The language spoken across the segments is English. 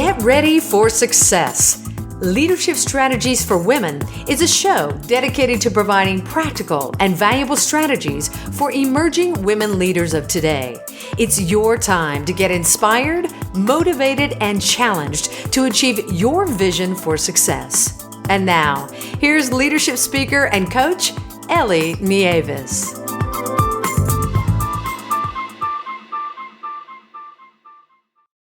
Get ready for success. Leadership Strategies for Women is a show dedicated to providing practical and valuable strategies for emerging women leaders of today. It's your time to get inspired, motivated, and challenged to achieve your vision for success. And now, here's leadership speaker and coach, Ellie Nieves.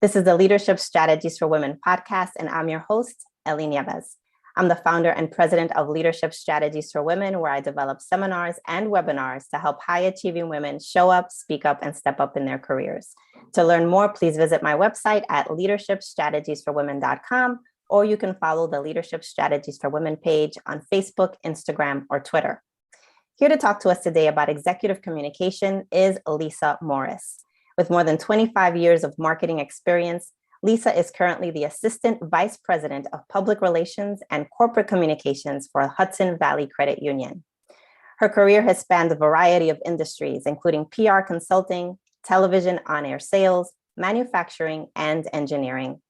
This is the Leadership Strategies for Women podcast, and I'm your host, Ellie Nieves. I'm the founder and president of Leadership Strategies for Women, where I develop seminars and webinars to help high-achieving women show up, speak up, and step up in their careers. To learn more, please visit my website at leadershipstrategiesforwomen.com, or you can follow the Leadership Strategies for Women page on Facebook, Instagram, or Twitter. Here to talk to us today about executive communication is Lisa Morris. With more than 25 years of marketing experience, Lisa is currently the Assistant Vice President of Public Relations and Corporate Communications for Hudson Valley Credit Union. Her career has spanned a variety of industries, including PR consulting, television on-air sales, manufacturing, and engineering.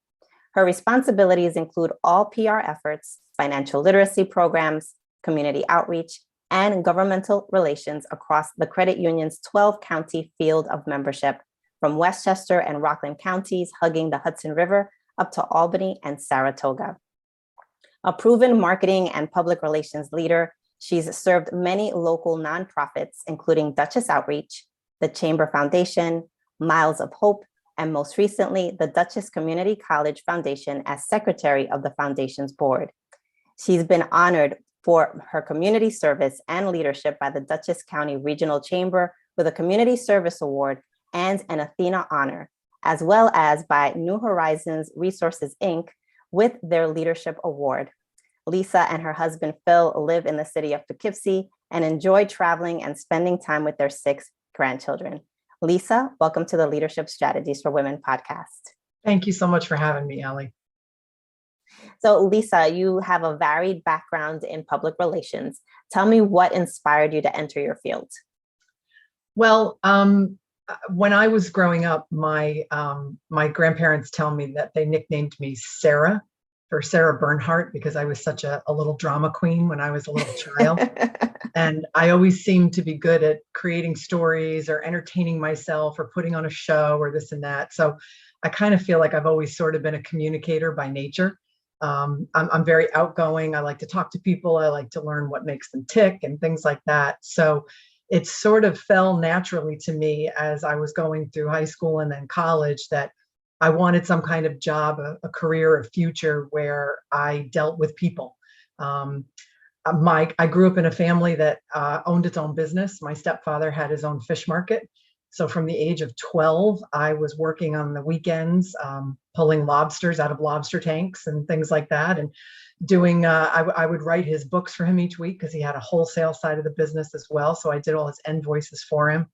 Her responsibilities include all PR efforts, financial literacy programs, community outreach, and governmental relations across the credit union's 12-county field of membership, from Westchester and Rockland counties hugging the Hudson River up to Albany and Saratoga. A proven marketing and public relations leader, she's served many local nonprofits, including Duchess Outreach, the Chamber Foundation, Miles of Hope, and most recently, the Duchess Community College Foundation as secretary of the foundation's board. She's been honored for her community service and leadership by the Dutchess County Regional Chamber with a Community Service Award and an Athena Honor, as well as by New Horizons Resources, Inc. with their Leadership Award. Lisa and her husband, Phil, live in the city of Poughkeepsie and enjoy traveling and spending time with their 6 grandchildren. Lisa, welcome to the Leadership Strategies for Women podcast. Thank you so much for having me, Ellie. So Lisa, you have a varied background in public relations. Tell me what inspired you to enter your field. Well, when I was growing up, my grandparents tell me that they nicknamed me Sarah for Sarah Bernhardt because I was such a little drama queen when I was a little child. And I always seemed to be good at creating stories or entertaining myself or putting on a show or this and that. So I kind of feel like I've always sort of been a communicator by nature. I'm very outgoing. I like to talk to people. I like to learn what makes them tick and things like that. So it sort of fell naturally to me as I was going through high school and then college that I wanted some kind of job, a career, a future where I dealt with people. I grew up in a family that owned its own business. My stepfather had his own fish market. So from the age of 12, I was working on the weekends, pulling lobsters out of lobster tanks and things like that. And doing, I would write his books for him each week because he had a wholesale side of the business as well. So I did all his invoices for him.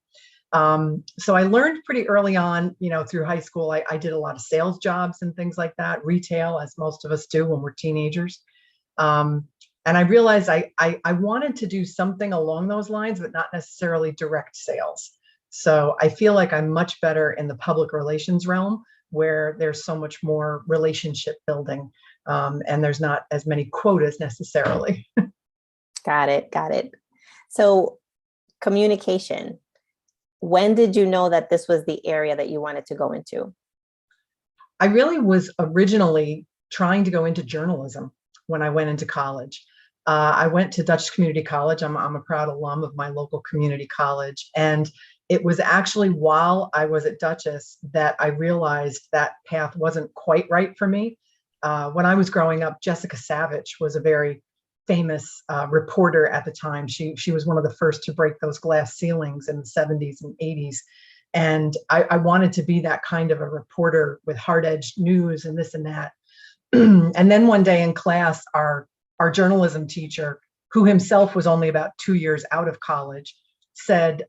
So I learned pretty early on, through high school, I did a lot of sales jobs and things like that, retail, as most of us do when we're teenagers. And I realized I wanted to do something along those lines, but not necessarily direct sales. So I feel like I'm much better in the public relations realm where there's so much more relationship building. And there's not as many quotas necessarily. Got it. So communication, when did you know that this was the area that you wanted to go into? I really was originally trying to go into journalism when I went into college. I went to Dutchess Community College. I'm a proud alum of my local community college. And it was actually while I was at Dutchess that I realized that path wasn't quite right for me. When I was growing up, Jessica Savage was a very famous reporter at the time. She was one of the first to break those glass ceilings in the 70s and 80s. And I wanted to be that kind of a reporter with hard-edged news and this and that. And then one day in class, our journalism teacher, who himself was only about 2 years out of college, said,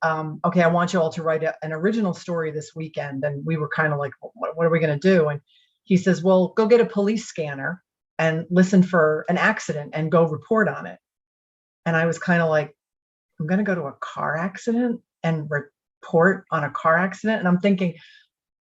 okay, I want you all to write an original story this weekend. And we were kind of like, what are we going to do? And he says, well, go get a police scanner and listen for an accident and go report on it. And I was kind of like, I'm going to go to a car accident and report on a car accident. And I'm thinking,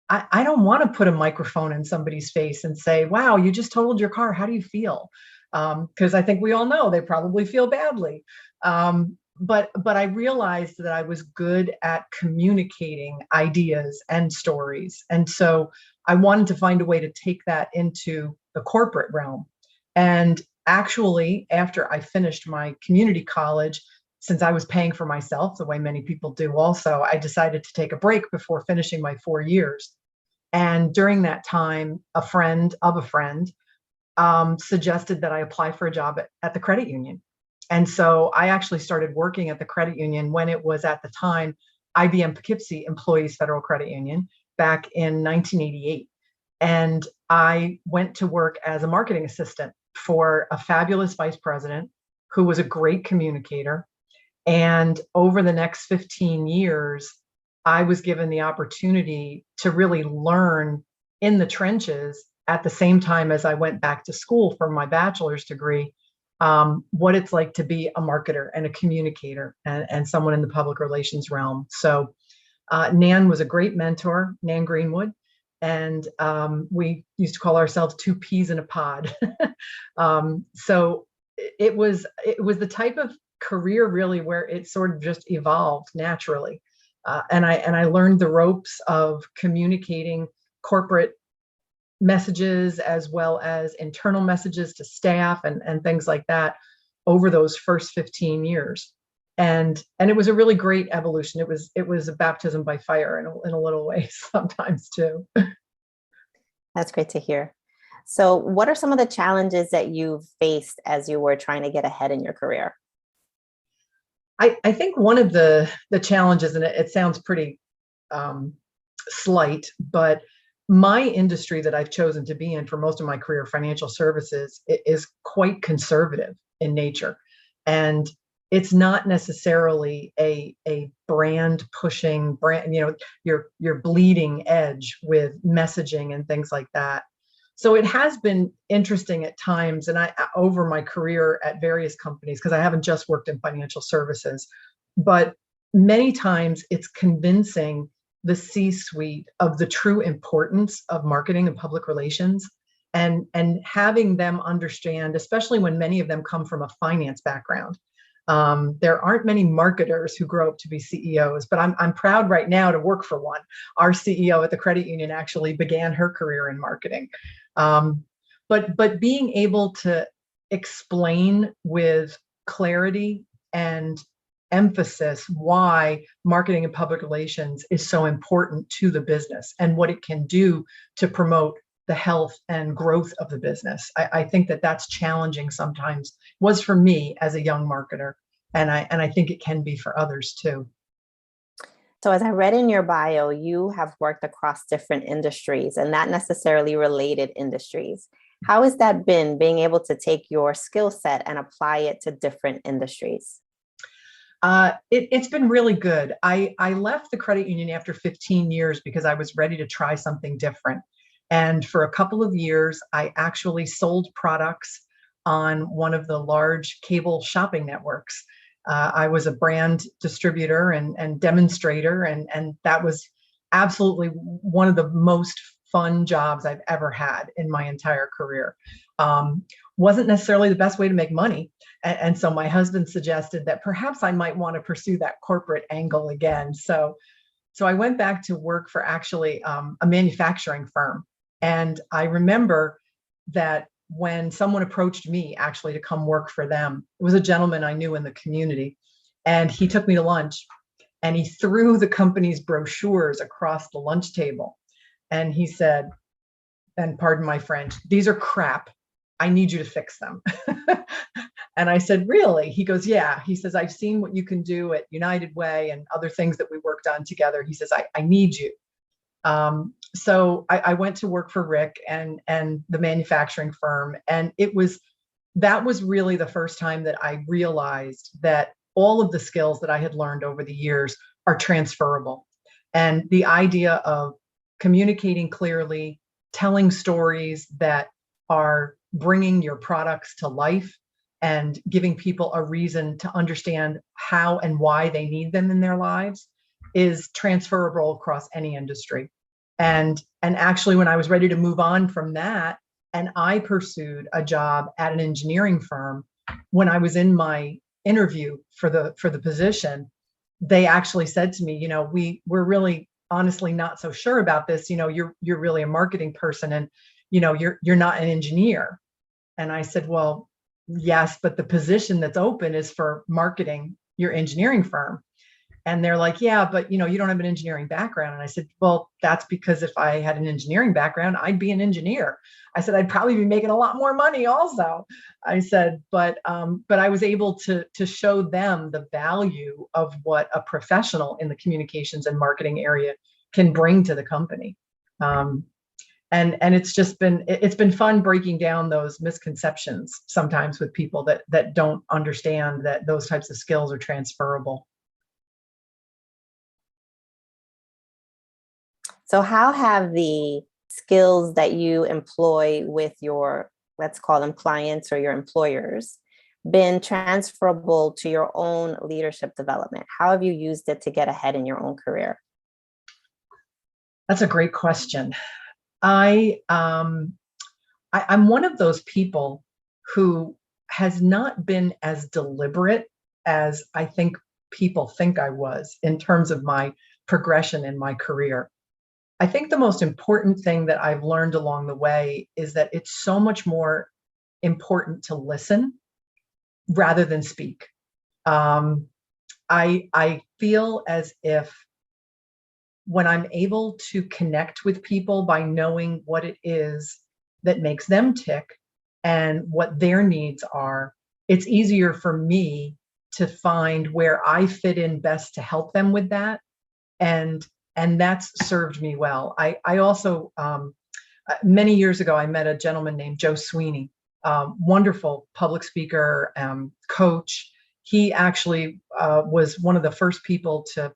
I don't want to put a microphone in somebody's face and say, wow, you just totaled your car. How do you feel? Because I think we all know they probably feel badly. But I realized that I was good at communicating ideas and stories. And so I wanted to find a way to take that into the corporate realm. And actually, after I finished my community college, since I was paying for myself the way many people do also, I decided to take a break before finishing my 4 years. And during that time, a friend of a friend suggested that I apply for a job at the credit union. And so I actually started working at the credit union when it was at the time IBM Poughkeepsie Employees Federal Credit Union back in 1988. And I went to work as a marketing assistant for a fabulous vice president who was a great communicator. And over the next 15 years, I was given the opportunity to really learn in the trenches at the same time as I went back to school for my bachelor's degree, what it's like to be a marketer and a communicator and someone in the public relations realm. So Nan was a great mentor, Nan Greenwood, and we used to call ourselves two peas in a pod. So it was the type of career really where it sort of just evolved naturally. And I learned the ropes of communicating corporate messages as well as internal messages to staff and things like that over those first 15 years. And it was a really great evolution. It was a baptism by fire in a little way sometimes too. That's great to hear. So what are some of the challenges that you've faced as you were trying to get ahead in your career? I think one of the challenges, and it sounds pretty slight, but my industry that I've chosen to be in for most of my career, financial services, is quite conservative in nature. And it's not necessarily a brand pushing brand, your bleeding edge with messaging and things like that. So it has been interesting at times, and I over my career at various companies, because I haven't just worked in financial services, but many times it's convincing the C-suite of the true importance of marketing and public relations, and having them understand, especially when many of them come from a finance background. There aren't many marketers who grow up to be CEOs, but I'm proud right now to work for one. Our CEO at the credit union actually began her career in marketing. But being able to explain with clarity and emphasis why marketing and public relations is so important to the business and what it can do to promote the health and growth of the business. I think that's challenging sometimes, was for me as a young marketer, and I think it can be for others too. So as I read in your bio, you have worked across different industries and not necessarily related industries. How has that been, being able to take your skill set and apply it to different industries? It's been really good. I left the credit union after 15 years because I was ready to try something different. And for a couple of years, I actually sold products on one of the large cable shopping networks. I was a brand distributor and demonstrator, and that was absolutely one of the most fun jobs I've ever had in my entire career. Wasn't necessarily the best way to make money. And so my husband suggested that perhaps I might want to pursue that corporate angle again. So I went back to work for actually a manufacturing firm. And I remember that when someone approached me actually to come work for them, it was a gentleman I knew in the community. And he took me to lunch and he threw the company's brochures across the lunch table. And he said, and pardon my French, "These are crap. I need you to fix them." And I said, "Really?" He goes, "Yeah." He says, "I've seen what you can do at United Way and other things that we worked on together." He says, I need you. So I went to work for Rick and the manufacturing firm. And that was really the first time that I realized that all of the skills that I had learned over the years are transferable. And the idea of communicating clearly, telling stories that are bringing your products to life and giving people a reason to understand how and why they need them in their lives is transferable across any industry. And actually, when I was ready to move on from that, and I pursued a job at an engineering firm, when I was in my interview for the position, they actually said to me, we're really honestly not so sure about this. You're really a marketing person, and you're not an engineer. And I said, well, yes, but the position that's open is for marketing your engineering firm. And they're like, yeah, but you don't have an engineering background. And I said, well, that's because if I had an engineering background, I'd be an engineer. I said, I'd probably be making a lot more money also. I said, but I was able to show them the value of what a professional in the communications and marketing area can bring to the company. And it's been fun breaking down those misconceptions sometimes with people that don't understand that those types of skills are transferable. So how have the skills that you employ with your, let's call them clients or your employers, been transferable to your own leadership development? How have you used it to get ahead in your own career? That's a great question. I'm one of those people who has not been as deliberate as I think people think I was in terms of my progression in my career. I think the most important thing that I've learned along the way is that it's so much more important to listen rather than speak. I feel as if when I'm able to connect with people by knowing what it is that makes them tick and what their needs are, it's easier for me to find where I fit in best to help them with that. And that's served me well. I also, many years ago, I met a gentleman named Joe Sweeney, wonderful public speaker, coach. He actually was one of the first people to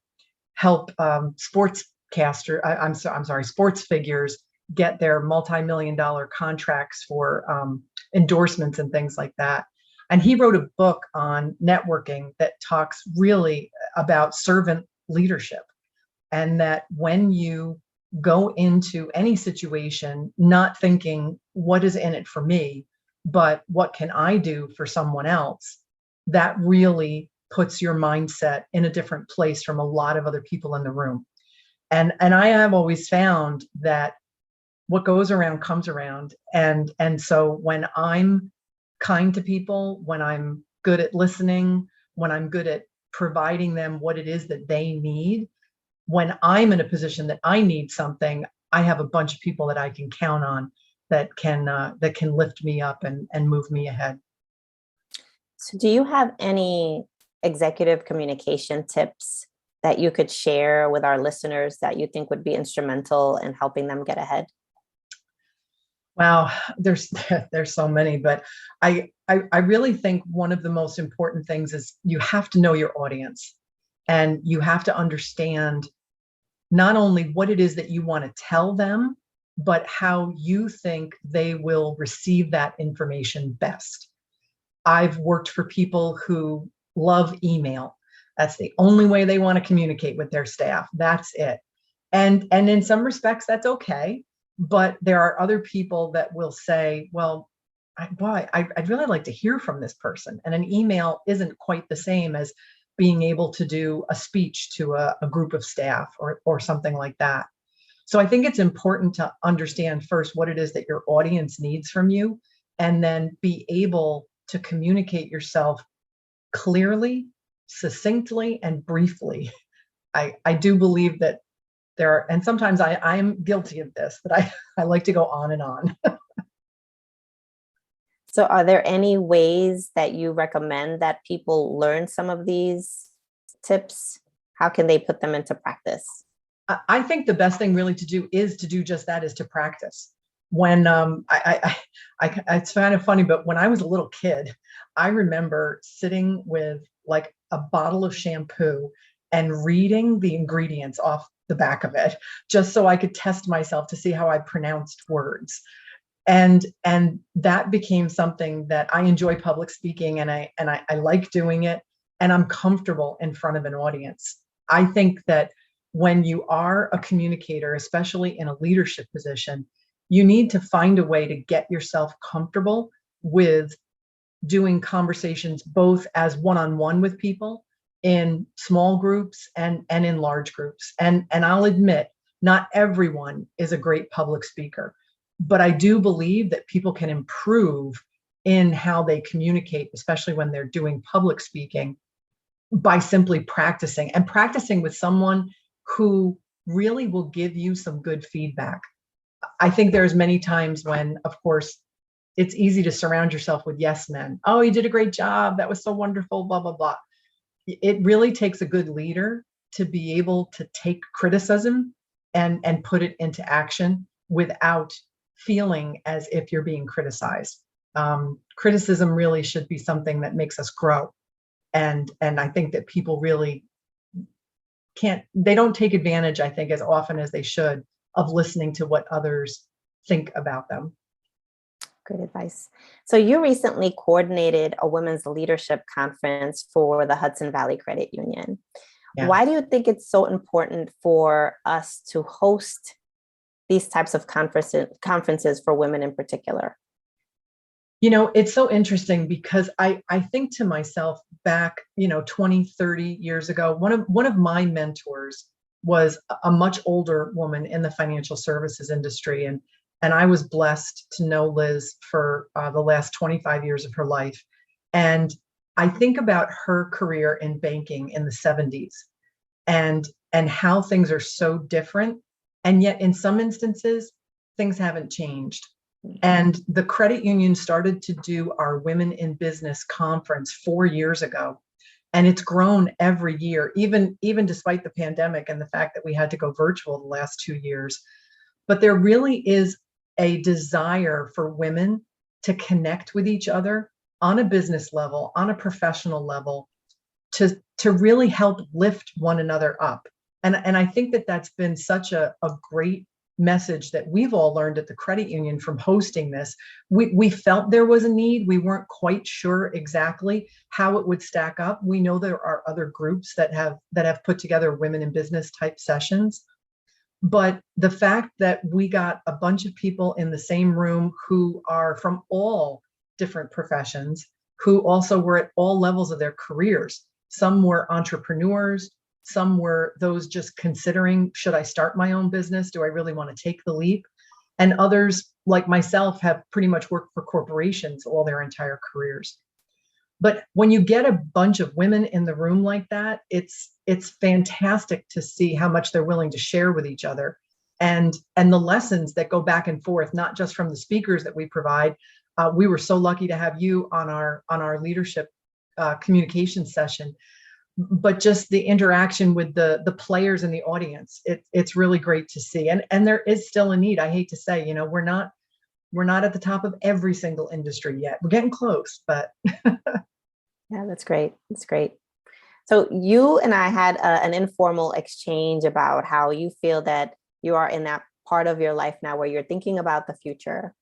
help sports figures get their multi-million-dollar contracts for endorsements and things like that. And he wrote a book on networking that talks really about servant leadership. And that when you go into any situation, not thinking, what is in it for me, but what can I do for someone else, that really puts your mindset in a different place from a lot of other people in the room. And I have always found that what goes around comes around. And so when I'm kind to people, when I'm good at listening, when I'm good at providing them what it is that they need, when I'm in a position that I need something, I have a bunch of people that I can count on that can lift me up and move me ahead. So do you have any executive communication tips that you could share with our listeners that you think would be instrumental in helping them get ahead? Wow, there's so many, but I really think one of the most important things is you have to know your audience. And you have to understand not only what it is that you want to tell them, but how you think they will receive that information best. I've worked for people who love email. That's the only way they want to communicate with their staff. That's it. And in some respects, that's okay. But there are other people that will say, well, I'd really like to hear from this person. And an email isn't quite the same as being able to do a speech to a group of staff or something like that. So I think it's important to understand first what it is that your audience needs from you, and then be able to communicate yourself clearly, succinctly, and briefly. I do believe that there are, and sometimes I'm guilty of this, that I like to go on and on. So are there any ways that you recommend that people learn some of these tips? How can they put them into practice? I think the best thing really to do is to do just that, is to practice. When it's kind of funny, but when I was a little kid, I remember sitting with like a bottle of shampoo and reading the ingredients off the back of it, just so I could test myself to see how I pronounced words. And that became something that I enjoy public speaking, and I like doing it, and I'm comfortable in front of an audience. I think that when you are a communicator, especially in a leadership position, you need to find a way to get yourself comfortable with doing conversations both as one-on-one with people, in small groups, and in large groups. And I'll admit, not everyone is a great public speaker, but I do believe that people can improve in how they communicate, especially when they're doing public speaking, by simply practicing with someone who really will give you some good feedback. I think there's many times when, of course, it's easy to surround yourself with yes men. Oh, you did a great job. That was so wonderful, blah, blah, blah. It really takes a good leader to be able to take criticism and put it into action without feeling as if you're being criticized. Criticism really should be something that makes us grow. And I think that people really they don't take advantage, I think, as often as they should, of listening to what others think about them. Great advice. So you recently coordinated a women's leadership conference for the Hudson Valley Credit Union. Yeah. Why do you think it's so important for us to host these types of conferences for women in particular? You know, it's so interesting because I think to myself back, 20, 30 years ago, one of my mentors was a much older woman in the financial services industry. And I was blessed to know Liz for the last 25 years of her life. And I think about her career in banking in the 70s and how things are so different. And yet in some instances, things haven't changed. And the credit union started to do our Women in Business conference 4 years ago. And it's grown every year, even despite the pandemic and the fact that we had to go virtual the last 2 years. But there really is a desire for women to connect with each other on a business level, on a professional level, to really help lift one another up. And I think that that's been such a great message that we've all learned at the credit union from hosting this. We felt there was a need. We weren't quite sure exactly how it would stack up. We know there are other groups that have put together women in business type sessions. But the fact that we got a bunch of people in the same room who are from all different professions, who also were at all levels of their careers. Some were entrepreneurs, some were those just considering, should I start my own business? Do I really want to take the leap? And others, like myself, have pretty much worked for corporations all their entire careers. But when you get a bunch of women in the room like that, it's fantastic to see how much they're willing to share with each other, and the lessons that go back and forth, not just from the speakers that we provide. We were so lucky to have you on our leadership communication session, but just the interaction with the players in the audience. It's really great to see, and there is still a need. I hate to say, we're not at the top of every single industry yet. We're getting close, but. Yeah, that's great. That's great. So you and I had an informal exchange about how you feel that you are in that part of your life now where you're thinking about the future,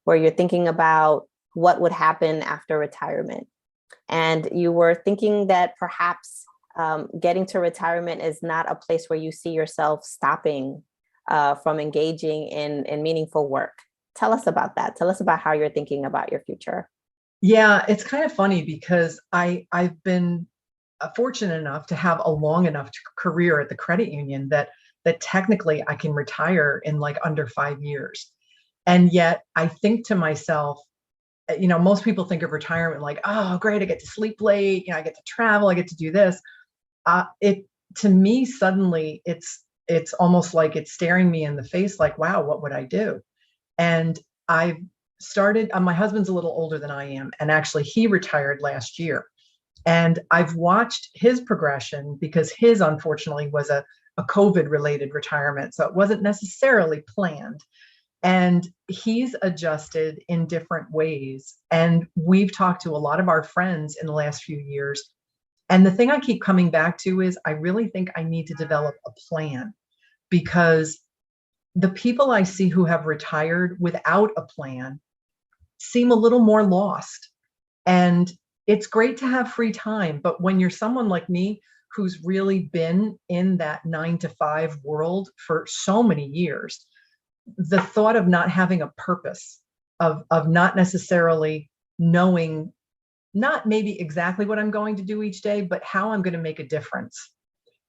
where you're thinking about what would happen after retirement. And you were thinking that perhaps getting to retirement is not a place where you see yourself stopping from engaging in meaningful work. Tell us about that. Tell us about how you're thinking about your future. Yeah, it's kind of funny because I've been fortunate enough to have a long enough career at the credit union that technically I can retire in like under 5 years. And yet I think to myself, most people think of retirement like, oh, great, I get to sleep late, I get to travel, I get to do this. To me, suddenly it's almost like it's staring me in the face like, wow, what would I do? And I've started, my husband's a little older than I am, and actually he retired last year. And I've watched his progression because his, unfortunately, was a COVID related retirement. So it wasn't necessarily planned. And he's adjusted in different ways. And we've talked to a lot of our friends in the last few years. And the thing I keep coming back to is I really think I need to develop a plan, because the people I see who have retired without a plan seem a little more lost. And it's great to have free time, but when you're someone like me who's really been in that 9 to 5 world for so many years, the thought of not having a purpose, of not necessarily knowing, not maybe exactly what I'm going to do each day, but how I'm going to make a difference.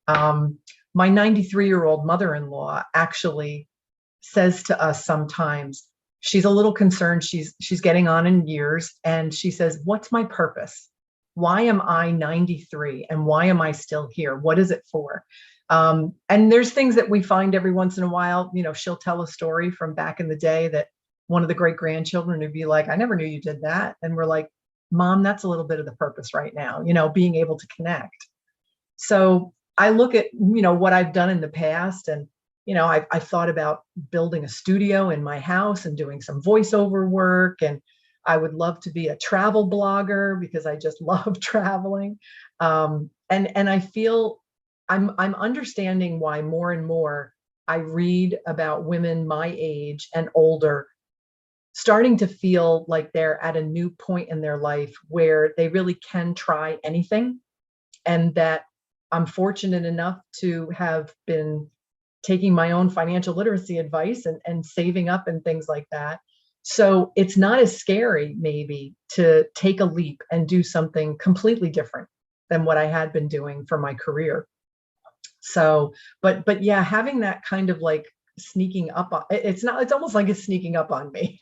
My 93-year-old mother-in-law actually says to us sometimes, she's a little concerned. She's getting on in years, and she says, "What's my purpose? Why am I 93 and why am I still here? What is it for?" And there's things that we find every once in a while. She'll tell a story from back in the day that one of the great grandchildren would be like, "I never knew you did that." And we're like, "Mom, that's a little bit of the purpose right now, being able to connect." So I look at, what I've done in the past, and, I've thought about building a studio in my house and doing some voiceover work. And I would love to be a travel blogger because I just love traveling. And I feel I'm understanding why more and more I read about women my age and older starting to feel like they're at a new point in their life where they really can try anything, and that I'm fortunate enough to have been taking my own financial literacy advice and saving up and things like that. So it's not as scary maybe to take a leap and do something completely different than what I had been doing for my career. So, but yeah, having that kind of like sneaking up on, it's almost like it's sneaking up on me.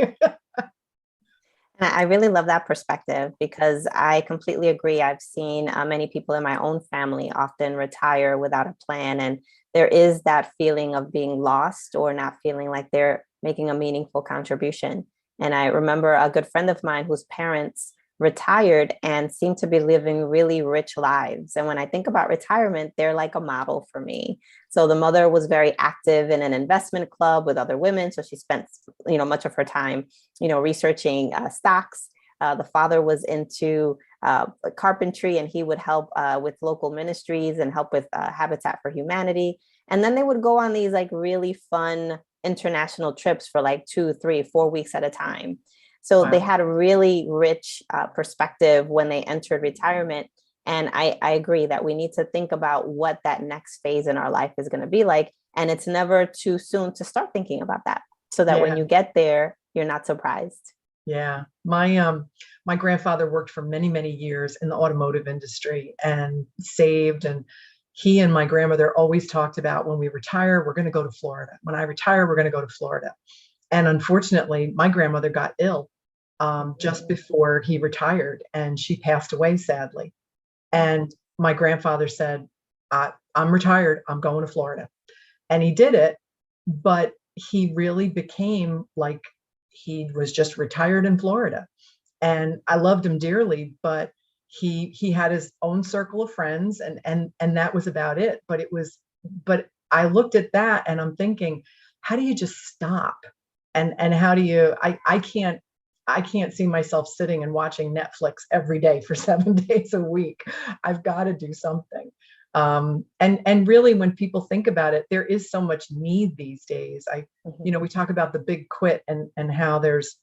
And I really love that perspective because I completely agree. I've seen many people in my own family often retire without a plan. And there is that feeling of being lost or not feeling like they're making a meaningful contribution. And I remember a good friend of mine whose parents retired and seemed to be living really rich lives. And when I think about retirement, they're like a model for me. So the mother was very active in an investment club with other women. So she spent, much of her time, researching stocks. The father was into carpentry, and he would help with local ministries and help with Habitat for Humanity. And then they would go on these like really fun international trips for like 2, 3, 4 weeks at a time. So Wow. they had a really rich perspective when they entered retirement. And I agree that we need to think about what that next phase in our life is going to be like. And it's never too soon to start thinking about that so that when you get there, you're not surprised. Yeah. My grandfather worked for many, many years in the automotive industry and saved, and he and my grandmother always talked about, when we retire, we're going to go to Florida. When I retire, we're going to go to Florida. And unfortunately, my grandmother got ill just before he retired, and she passed away, sadly. And my grandfather said, I'm retired. I'm going to Florida. And he did it, but he really became like he was just retired in Florida. And I loved him dearly, but he had his own circle of friends, and that was about it. But I looked at that and I'm thinking, how do you just stop? And how do you, I can't see myself sitting and watching Netflix every day for 7 days a week. I've got to do something. And really, when people think about it, there is so much need these days. We talk about the big quit and how there's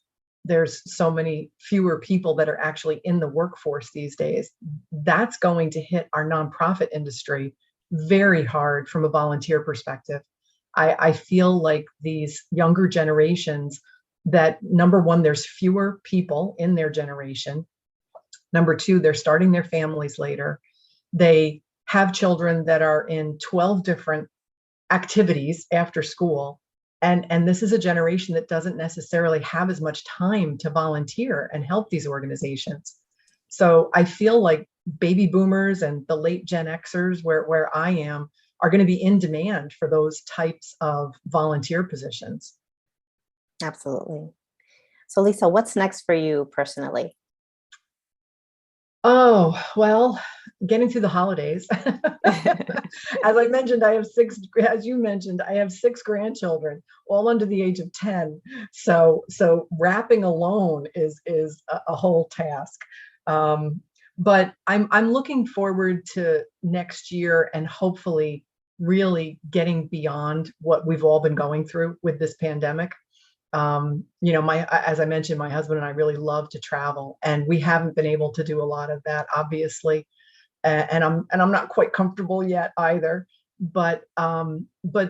so many fewer people that are actually in the workforce these days. That's going to hit our nonprofit industry very hard from a volunteer perspective. I feel like these younger generations, that number one, there's fewer people in their generation. Number two, they're starting their families later. They have children that are in 12 different activities after school. And this is a generation that doesn't necessarily have as much time to volunteer and help these organizations. So I feel like baby boomers and the late Gen Xers, where I am, are going to be in demand for those types of volunteer positions. Absolutely. So Lisa, what's next for you personally? Oh, well, getting through the holidays. As I mentioned, as you mentioned, I have 6 grandchildren, all under the age of 10. So wrapping alone is a whole task. But I'm looking forward to next year and hopefully really getting beyond what we've all been going through with this pandemic. As I mentioned, my husband and I really love to travel, and we haven't been able to do a lot of that, obviously. And I'm not quite comfortable yet either. But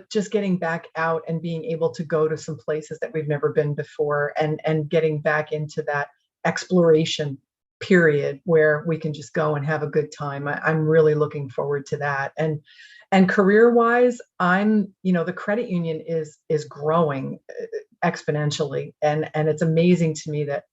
just getting back out and being able to go to some places that we've never been before, and getting back into that exploration period where we can just go and have a good time. I'm really looking forward to that. And career wise, the credit union is growing exponentially. And it's amazing to me that,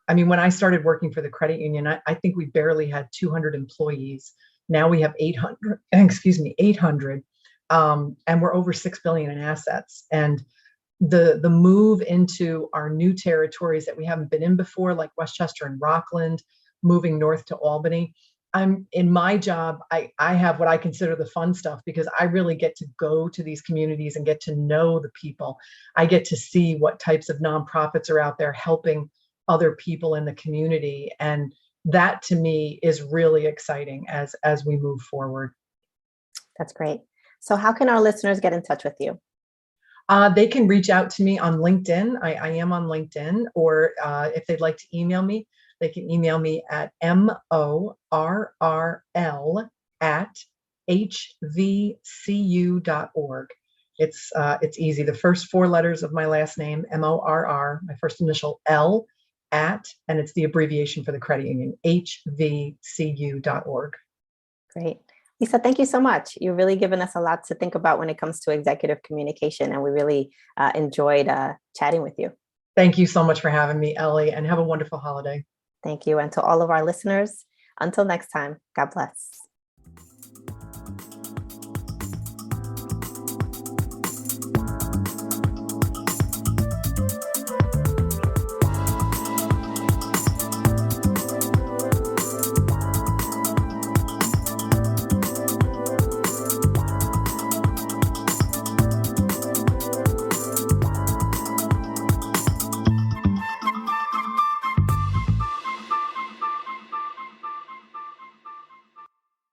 when I started working for the credit union, I think we barely had 200 employees. Now we have 800, 800, and we're over 6 billion in assets. And the move into our new territories that we haven't been in before, like Westchester and Rockland, moving north to Albany. I'm in my job, I have what I consider the fun stuff, because I really get to go to these communities and get to know the people. I get to see what types of nonprofits are out there helping other people in the community. And that to me is really exciting as we move forward. That's great. So how can our listeners get in touch with you? They can reach out to me on LinkedIn. I am on LinkedIn, or if they'd like to email me, they can email me at morrl@hvcu.org. It's easy. The first 4 letters of my last name, MORR, my first initial L, and it's the abbreviation for the credit union, hvcu.org. Great. Lisa, thank you so much. You've really given us a lot to think about when it comes to executive communication, and we really enjoyed chatting with you. Thank you so much for having me, Ellie, and have a wonderful holiday. Thank you. And to all of our listeners, until next time, God bless.